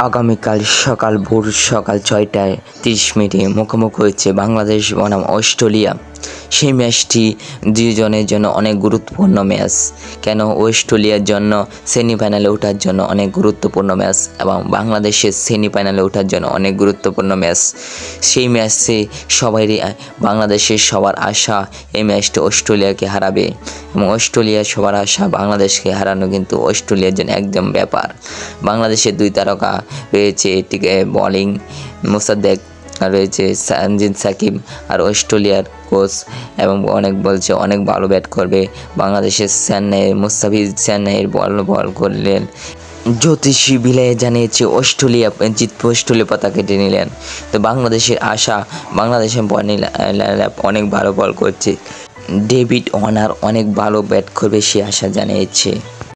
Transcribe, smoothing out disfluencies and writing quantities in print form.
আগামীকাল ভোর সকাল ৬টায় ৩০ মিনিটে মুখোমুখি হচ্ছে বাংলাদেশ বনাম অস্ট্রেলিয়া। সেই ম্যাচটি দুজনের জন্য অনেক গুরুত্বপূর্ণ ম্যাচ। কেন? অস্ট্রেলিয়ার জন্য সেমিফাইনালে ওঠার জন্য অনেক গুরুত্বপূর্ণ ম্যাচ এবং বাংলাদেশের সেমিফাইনালে ওঠার জন্য অনেক গুরুত্বপূর্ণ ম্যাচ। সেই ম্যাচে বাংলাদেশের সবার আশা এই ম্যাচটি অস্ট্রেলিয়াকে হারাবে এবং অস্ট্রেলিয়ার সবার আশা বাংলাদেশকে হারানো কিন্তু অস্ট্রেলিয়ার জন্য একদম ব্যাপার। বাংলাদেশের দুই তারকা রয়েছে বোলিং মোসাদ্দেক, আর রয়েছে তানজিদ সাকিব, আর অস্ট্রেলিয়ার কোচ এবং অনেক বলছে অনেক ভালো ব্যাট করবে। বাংলাদেশের মুস্তাফিজ চেন্নাইয়ের বল করলেন। জ্যোতিষী বিলাই জানিয়েছে অস্ট্রেলিয়া জিতবে, অস্ট্রেলিয়া পতাকা টেনে নিলেন। তো বাংলাদেশের আশা, বাংলাদেশের অনেক ভালো বল করছে। ডেভিড ওয়ার্নার অনেক ভালো ব্যাট করবে সে আশা জানিয়েছে।